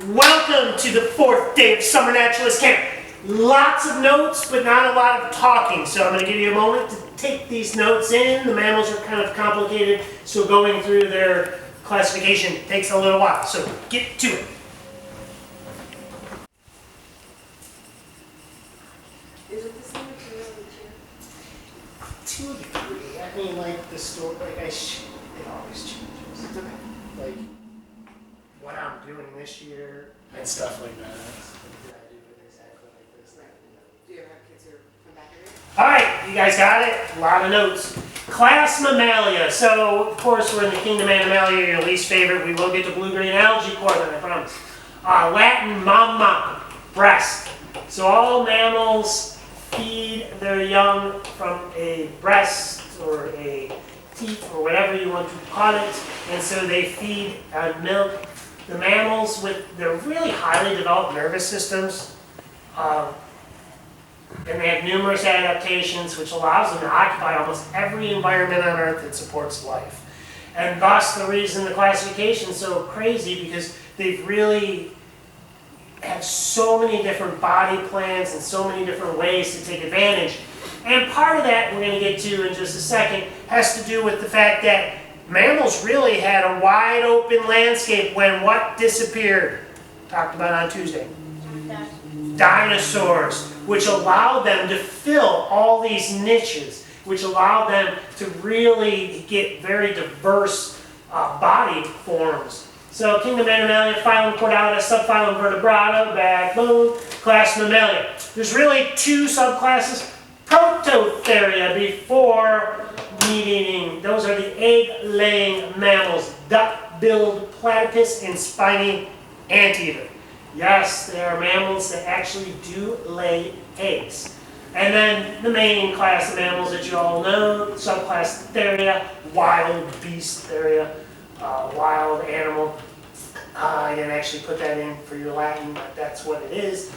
Welcome to the fourth day of Summer Naturalist Camp. Lots of notes, but not a lot of talking. So I'm going to give you a moment to take these notes in. The mammals are kind of complicated, so going through their classification takes a little while. So get to it. Is it the same material each year? To a degree. I mean, like the story, it always changes. Okay. Like what I'm doing this year and stuff like that. Did I do it exactly like this? Do you ever have kids who are from back area? All right, you guys got it? A lot of notes. Class Mammalia. So, of course, we're in the kingdom Animalia, your least favorite. We will get to blue-green algae quarter, I promise. Latin mamma, breast. So all mammals feed their young from a breast or a teat or whatever you want to call it. And so they feed on milk. The mammals with their really highly developed nervous systems, and they have numerous adaptations which allows them to occupy almost every environment on Earth that supports life. And thus the reason the classification is so crazy, because they've really have so many different body plans and so many different ways to take advantage. And part of that, we're going to get to in just a second, has to do with the fact that mammals really had a wide open landscape when what disappeared? Talked about on Tuesday. Dinosaurs, which allowed them to fill all these niches, which allowed them to really get very diverse body forms. So Kingdom Animalia, Phylum Chordata, Subphylum Vertebrata, backbone, Class Mammalia. There's really two subclasses. Prototheria before meat-eating. Those are the egg-laying mammals. Duck-billed platypus and spiny anteater. Yes, they are mammals that actually do lay eggs. And then the main class of mammals that you all know, subclass Theria, wild beast Theria, wild animal. I didn't actually put that in for your Latin, but that's what it is.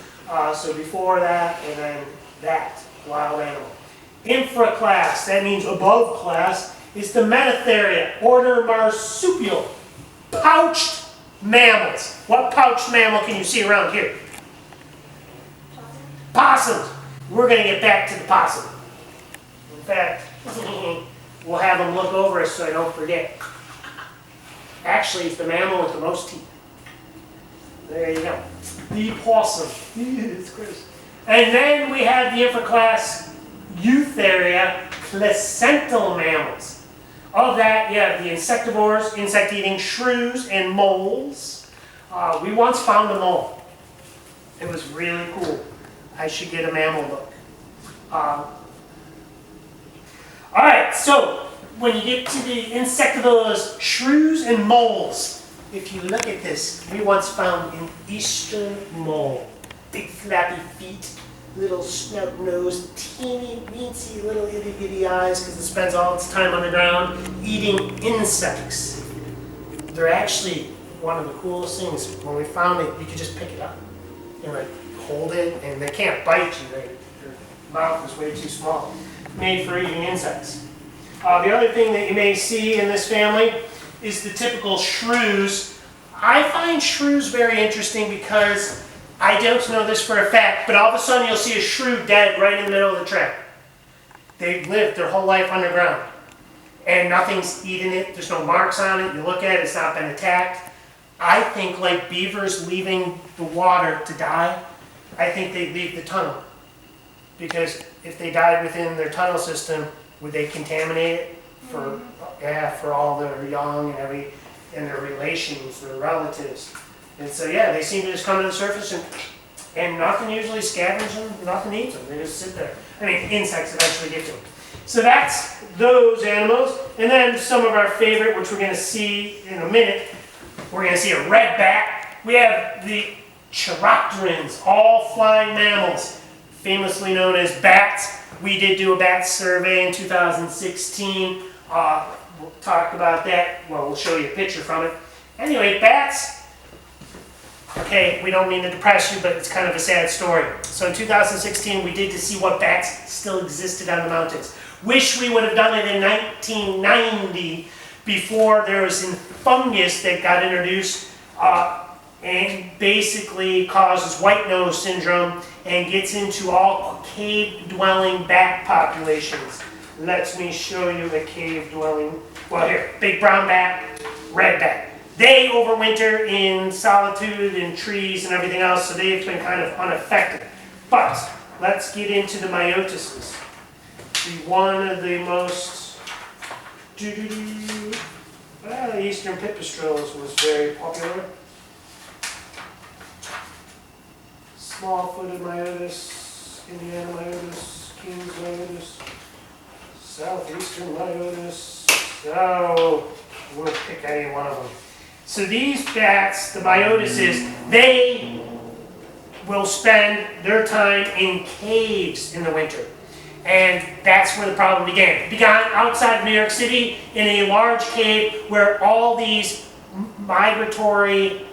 So before that, and then that, wild animal. Infraclass, that means above class, is the Metatheria, order Marsupial, pouched mammals. What pouched mammal can you see around here? Possums. We're going to get back to the possum. In fact, we'll have them look over us so I don't forget. Actually, it's the mammal with the most teeth. There you go. The possum. It's crazy. And then we have the infraclass Eutheria, placental mammals. Of that, you have the insectivores, insect-eating shrews and moles. We once found a mole. It was really cool. I should get a mammal book. All right, so when you get to the insectivores, shrews and moles, if you look at this, we once found an eastern mole. Big flappy feet, little snub nose, teeny weensy little itty bitty eyes, because it spends all its time on the ground eating insects. They're actually one of the coolest things. When we found it, you could just pick it up and like hold it, and they can't bite you. Their mouth is way too small. Made for eating insects. The other thing that you may see in this family is the typical shrews. I find shrews very interesting because I don't know this for a fact, but all of a sudden you'll see a shrew dead right in the middle of the track. They've lived their whole life underground, and nothing's eaten it. There's no marks on it. You look at it, it's not been attacked. I think like beavers leaving the water to die, I think they'd leave the tunnel. Because if they died within their tunnel system, would they contaminate it for all their young and their relations, their relatives? And so yeah, they seem to just come to the surface and nothing usually scavenges them, nothing eats them. They just sit there. I mean, insects eventually get to them. So that's those animals. And then some of our favorite, which we're going to see in a minute, we're going to see a red bat. We have the chiropterans, all flying mammals, famously known as bats. We did do a bat survey in 2016. We'll talk about that. Well, we'll show you a picture from it. Anyway, bats. Okay, we don't mean to depress you, but it's kind of a sad story. So in 2016, we did to see what bats still existed on the mountains. Wish we would have done it in 1990 before there was a fungus that got introduced and basically causes white nose syndrome and gets into all cave-dwelling bat populations. Let me show you a cave-dwelling, well here, big brown bat, red bat. They overwinter in solitude and trees and everything else, so they've been kind of unaffected. But let's get into the myotices. One of the most, well, eastern pipistrelles was very popular. Small-footed myotis, Indiana myotis, King's myotis, southeastern myotis. So we'll pick any one of them. So these bats, the myotises, they will spend their time in caves in the winter. And that's where the problem began. It began outside of New York City in a large cave where all these migratory,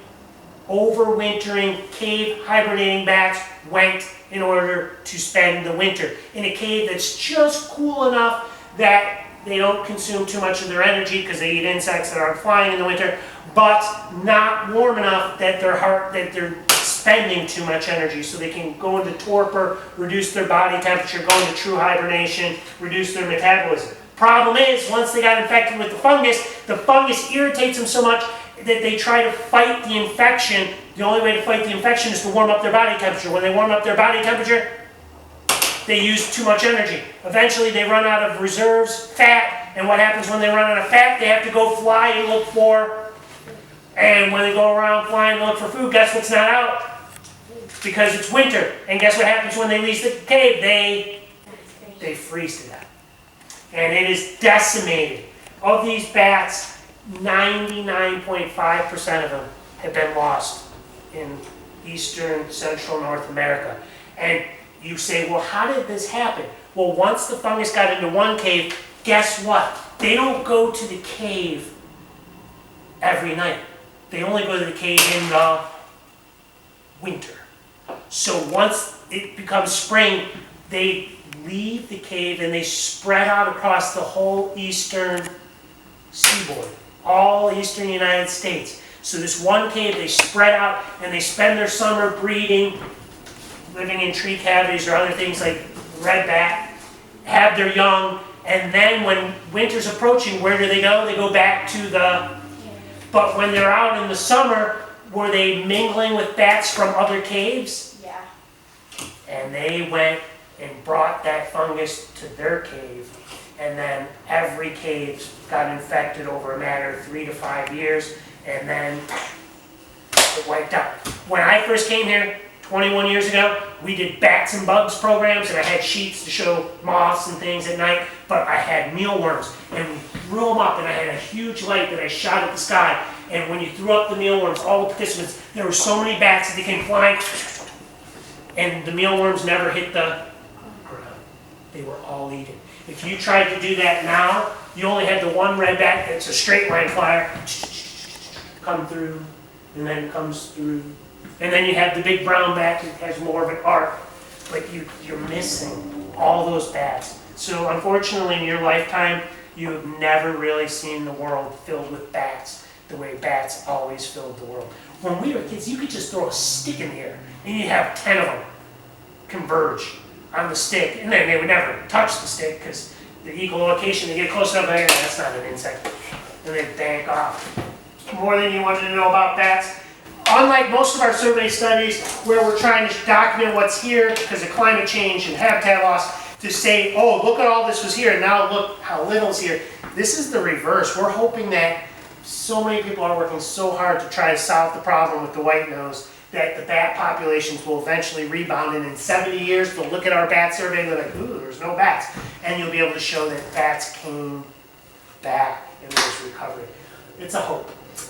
overwintering, cave hibernating bats went in order to spend the winter. In a cave that's just cool enough that they don't consume too much of their energy because they eat insects that aren't flying in the winter, but not warm enough that they're spending too much energy, so they can go into torpor, reduce their body temperature, go into true hibernation, reduce their metabolism. Problem is, once they got infected with the fungus irritates them so much that they try to fight the infection. The only way to fight the infection is to warm up their body temperature. When they warm up their body temperature, they use too much energy. Eventually they run out of reserves, fat, and what happens when they run out of fat? They have to go fly and look for, and when they go around flying to look for food, guess what's not out? Because it's winter. And guess what happens when they leave the cave? They freeze to death. And it is decimated. Of these bats, 99.5% of them have been lost in eastern, central North America. And you say, well, how did this happen? Well, once the fungus got into one cave, guess what? They don't go to the cave every night. They only go to the cave in the winter. So once it becomes spring, they leave the cave and they spread out across the whole eastern seaboard, all eastern United States. So this one cave, they spread out and they spend their summer breeding, living in tree cavities or other things like red bat, have their young, and then when winter's approaching, where do they go? They go back to the, but when they're out in the summer, were they mingling with bats from other caves? Yeah. And they went and brought that fungus to their cave, and then every cave got infected over a matter of 3 to 5 years, and then it wiped out. When I first came here 21 years ago, we did bats and bugs programs, and I had sheets to show moths and things at night, but I had mealworms, and we threw them up, and I had a huge light that I shot at the sky, and when you threw up the mealworms, all the participants, there were so many bats that they came flying, and the mealworms never hit the ground. They were all eaten. If you tried to do that now, you only had the one red bat that's a straight line flyer, come through, and then comes through. And then you have the big brown bat that has more of an arc, but you're missing all those bats. So unfortunately in your lifetime, you have never really seen the world filled with bats the way bats always filled the world. When we were kids, you could just throw a stick in the air and you'd have 10 of them converge on the stick, and then they would never touch the stick because the echolocation, they get close enough, and that's not an insect, and they bank off. More than you wanted to know about bats. Unlike most of our survey studies where we're trying to document what's here because of climate change and habitat loss, to say, oh, look at all this was here, and now look how little's here. This is the reverse. We're hoping that so many people are working so hard to try to solve the problem with the white nose that the bat populations will eventually rebound, and in 70 years they'll look at our bat survey and they're like, ooh, there's no bats. And you'll be able to show that bats came back in this recovery. It's a hope.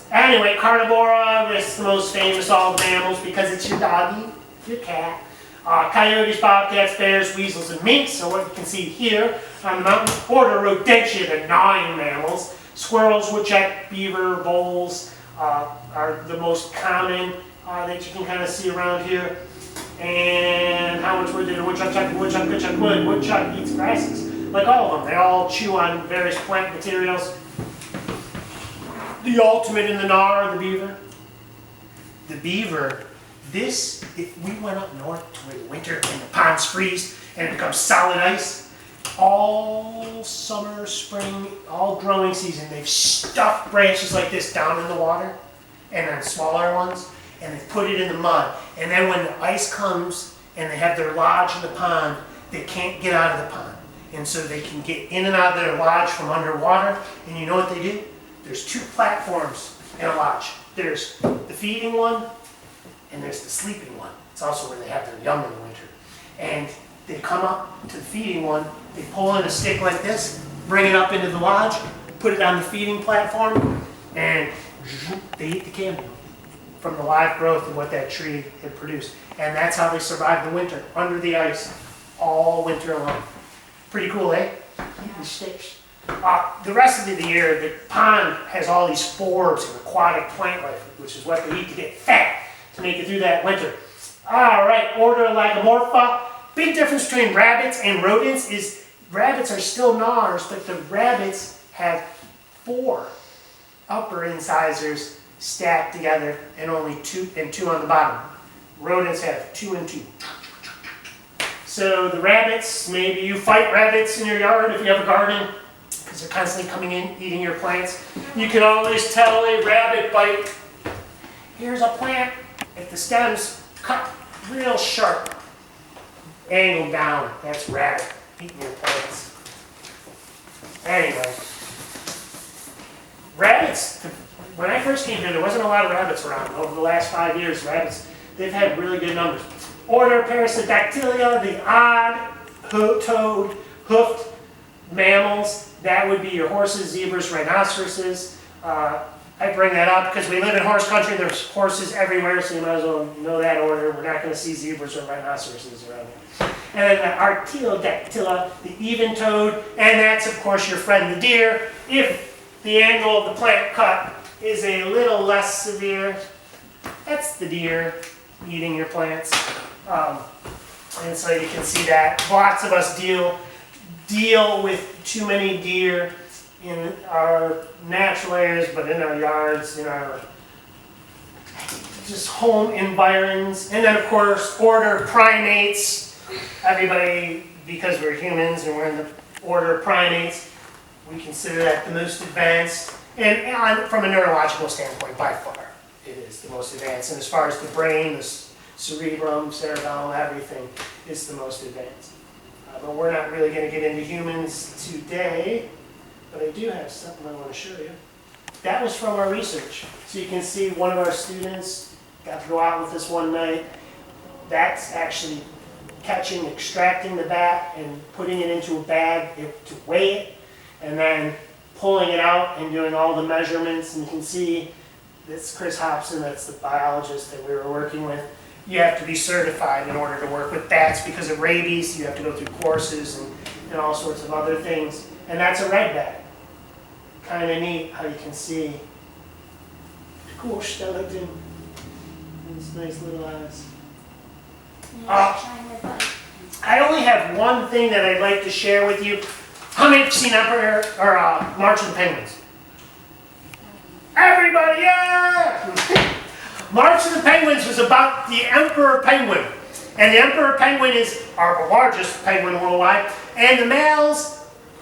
Anyway, carnivora is the most famous of all the mammals because it's your doggy, your cat. Coyotes, bobcats, bears, weasels, and minks. So what you can see here on the mountain, order Rodentia, the gnawing mammals. Squirrels, woodchuck, beaver, voles are the most common that you can kind of see around here. And how much wood did a woodchuck chuck? Woodchuck wood. Woodchuck eats grasses. Like all of them, they all chew on various plant materials. The ultimate in the gnawer, the beaver. the beaver, if we went up north to where the winter and the ponds freeze and it becomes solid ice, all summer, spring, all growing season, they've stuffed branches like this down in the water, and then smaller ones, and they put it in the mud. And then when the ice comes and they have their lodge in the pond, they can't get out of the pond. And so they can get in and out of their lodge from underwater. And you know what they do? There's 2 platforms in a lodge. There's the feeding one, and there's the sleeping one. It's also where they have their young in the winter. And they come up to the feeding one, they pull in a stick like this, bring it up into the lodge, put it on the feeding platform, and they eat the cambium from the live growth of what that tree had produced. And that's how they survive the winter, under the ice, all winter long. Pretty cool, eh? These sticks. The rest of the year, the pond has all these forbs and aquatic plant life, which is what they eat to get fat, to make it through that winter. All right, order Lagomorpha. Big difference between rabbits and rodents is rabbits are still gnawers, but the rabbits have 4 upper incisors stacked together and only 2 on the bottom. Rodents have 2 and 2. So the rabbits, maybe you fight rabbits in your yard if you have a garden, because they're constantly coming in, eating your plants. You can always tell a rabbit bite. Here's a plant, if the stem's cut real sharp, angled down, that's rabbit eating your plants. Anyway, rabbits, when I first came here, there wasn't a lot of rabbits around. Over the last 5 years, rabbits, they've had really good numbers. Order Parasitdactylia, the odd-toed, hoofed mammals. That would be your horses, zebras, rhinoceroses. I bring that up because we live in horse country. There's horses everywhere, so you might as well know that order. We're not going to see zebras or rhinoceroses around here. And then the Artiodactyla, the even-toed, and that's, of course, your friend the deer. If the angle of the plant cut is a little less severe, that's the deer eating your plants. And so you can see that lots of us deal with too many deer in our natural areas, but in our yards, in our just home environs. And then of course, order primates. Everybody, because we're humans and we're in the order of primates, we consider that the most advanced. And from a neurological standpoint, by far, it is the most advanced. And as far as the brain, the cerebrum, cerebellum, everything is the most advanced. But we're not really going to get into humans today, but I do have something I want to show you. That was from our research. So you can see one of our students got to go out with us one night. That's actually catching, extracting the bat and putting it into a bag to weigh it, and then pulling it out and doing all the measurements. And you can see that's Chris Hobson, that's the biologist that we were working with. You have to be certified in order to work with bats because of rabies. You have to go through courses and all sorts of other things. And that's a red bat. Kind of neat how you can see the cool skeleton and its nice little eyes. I only have one thing that I'd like to share with you. How many have seen March of the Penguins? Everybody, yeah! March of the Penguins was about the emperor penguin. And the emperor penguin is our largest penguin worldwide. And the males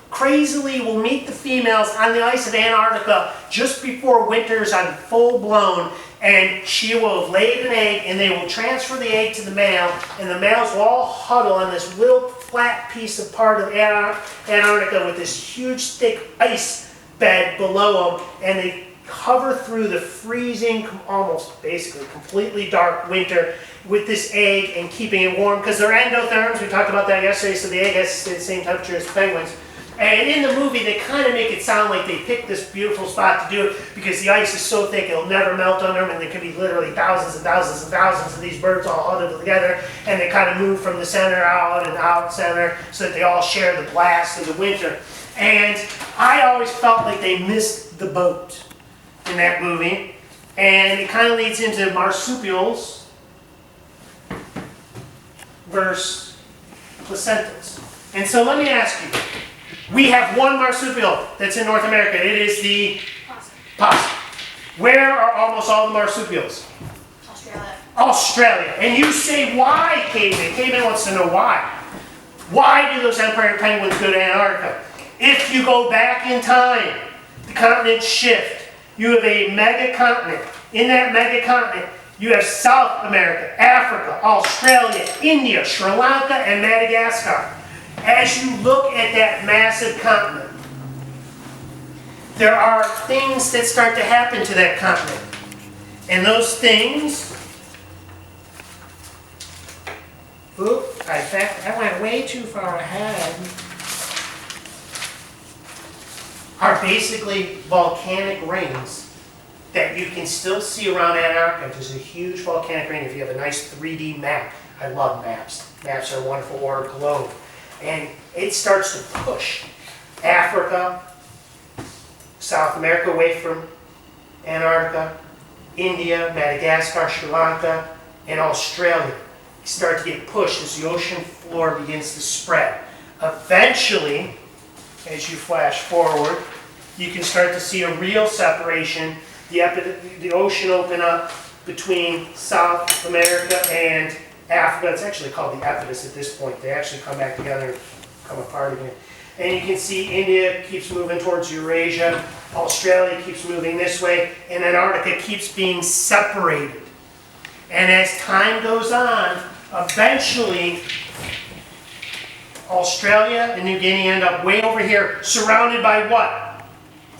crazily will meet the females on the ice of Antarctica just before winter's on full blown. And she will have laid an egg, and they will transfer the egg to the male. And the males will all huddle on this little flat piece of part of Antarctica with this huge thick ice bed below them. And they cover through the freezing, almost basically completely dark winter with this egg and keeping it warm because they're endotherms. We talked about that yesterday, so the egg has to stay the same temperature as penguins. And in the movie, they kind of make it sound like they picked this beautiful spot to do it because the ice is so thick it'll never melt under them, and there could be literally thousands and thousands and thousands of these birds all huddled together, and they kind of move from the center out and out center so that they all share the blast of the winter. And I always felt like they missed the boat in that movie, and it kind of leads into marsupials versus placentas. And so let me ask you, we have one marsupial that's in North America. It is the possum. Where are almost all the marsupials? Australia. And you say, why, Caveman? Caveman wants to know why. Why do those emperor penguins go to Antarctica? If you go back in time, the continents shift. You have a megacontinent. In that megacontinent, you have South America, Africa, Australia, India, Sri Lanka, and Madagascar. As you look at that massive continent, there are things that start to happen to that continent. And those things, in fact, I went way too far ahead, are basically volcanic rings that you can still see around Antarctica. There's a huge volcanic ring if you have a nice 3D map. I love maps. Maps are a wonderful or a globe. And it starts to push Africa, South America away from Antarctica, India, Madagascar, Sri Lanka, and Australia. You start to get pushed as the ocean floor begins to spread. Eventually, as you flash forward, you can start to see a real separation. The ocean open up between South America and Africa. It's actually called the Epidus at this point. They actually come back together and come apart again. And you can see India keeps moving towards Eurasia, Australia keeps moving this way, and Antarctica keeps being separated. And as time goes on, eventually Australia and New Guinea end up way over here, surrounded by what?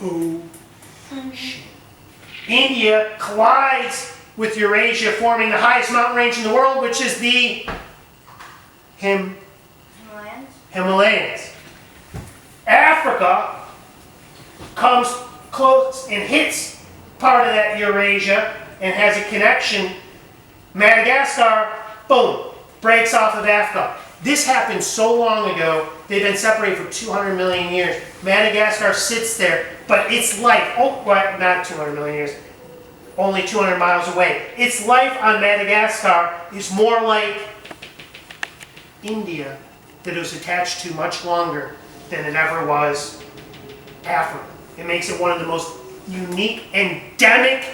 Ocean. India collides with Eurasia, forming the highest mountain range in the world, which is the Himalayas. Africa comes close and hits part of that Eurasia and has a connection. Madagascar, boom, breaks off of Africa. This happened so long ago, they've been separated for 200 million years. Madagascar sits there, but its life, not 200 million years, only 200 miles away. Its life on Madagascar is more like India, that it was attached to much longer than it ever was Africa. It makes it one of the most unique, endemic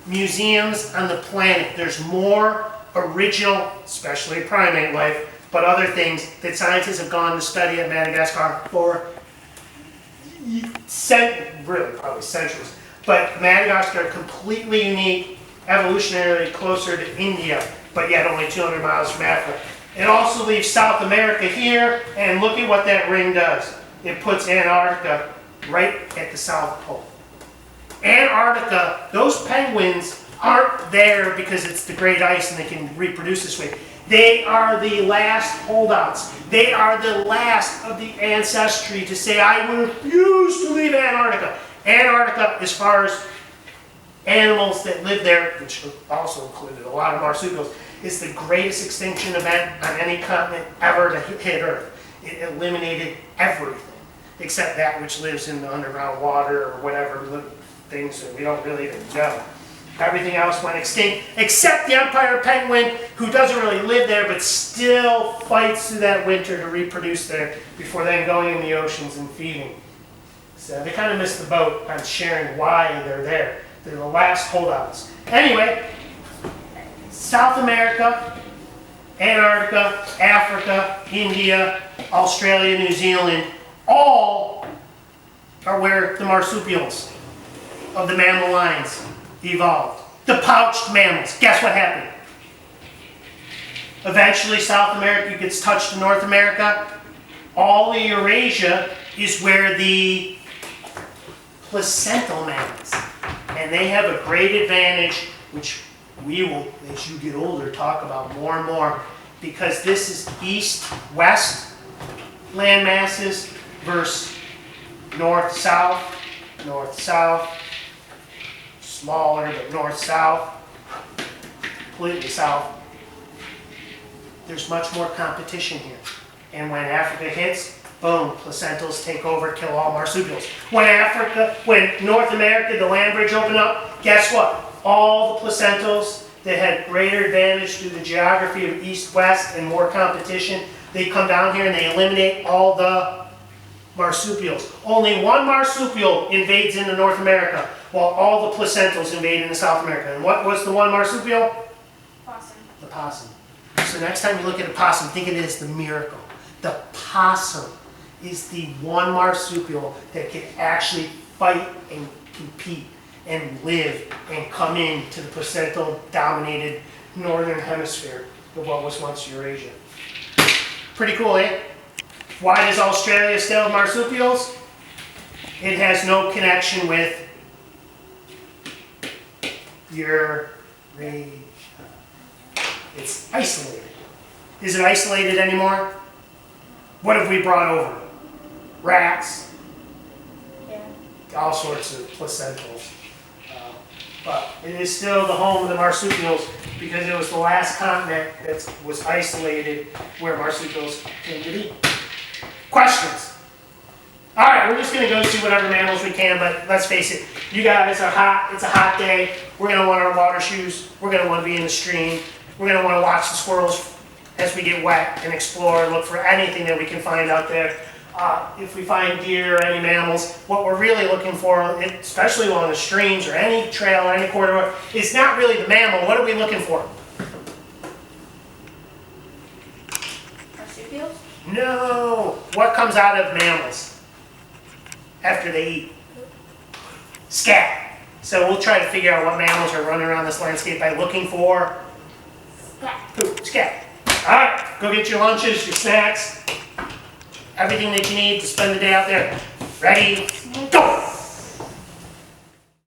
museums on the planet. There's more original, especially primate life, but other things that scientists have gone to study at Madagascar for really probably centuries. But Madagascar completely unique, evolutionarily closer to India, but yet only 200 miles from Africa. It also leaves South America here, and look at what that ring does. It puts Antarctica right at the South Pole. Antarctica, those penguins aren't there because it's the great ice and they can reproduce this way. They are the last holdouts. They are the last of the ancestry to say, I refuse to leave Antarctica. Antarctica, as far as animals that live there, which also included a lot of marsupials, is the greatest extinction event on any continent ever to hit Earth. It eliminated everything except that which lives in the underground water or whatever things that we don't really even know. Everything else went extinct except the emperor penguin, who doesn't really live there but still fights through that winter to reproduce there before then going in the oceans and feeding. So they kind of missed the boat on sharing why they're there. They're the last holdouts. Anyway, South America, Antarctica, Africa, India, Australia, New Zealand, all are where the marsupials of the mammal lines evolved. The pouched mammals. Guess what happened? Eventually South America gets touched to North America. All of Eurasia is where the placental mammals. And they have a great advantage, which we will, as you get older, talk about more and more, because this is east-west land masses versus north-south, smaller, but north-south, completely south. There's much more competition here. And when Africa hits, boom, placentals take over, kill all marsupials. When North America, the land bridge opened up, guess what? All the placentals that had greater advantage through the geography of east-west and more competition, they come down here and they eliminate all the marsupials. Only one marsupial invades into North America, while all the placentals invade into South America. And what was the one marsupial? possum. So next time you look at a possum, think of it as the miracle. The possum is the one marsupial that can actually fight and compete and live and come into the placental-dominated northern hemisphere of what was once Eurasia. Pretty cool, eh? Why does Australia still have marsupials? It has no connection with Eurasia. It's isolated. Is it isolated anymore? What have we brought over? Rats, all sorts of placentals. But it is still the home of the marsupials because it was the last continent that was isolated where marsupials came to be. Questions? All right, we're just going to go see whatever mammals we can, but let's face it, you guys are hot. It's a hot day. We're going to want our water shoes. We're going to want to be in the stream. We're going to want to watch the squirrels as we get wet and explore and look for anything that we can find out there. If we find deer or any mammals, what we're really looking for, especially along the streams or any trail or any corridor, is not really the mammal. What are we looking for? Marsupials? No. What comes out of mammals after they eat? Scat. So we'll try to figure out what mammals are running around this landscape by looking for poop. Scat. All right, go get your lunches, your snacks, everything that you need to spend the day out there. Ready,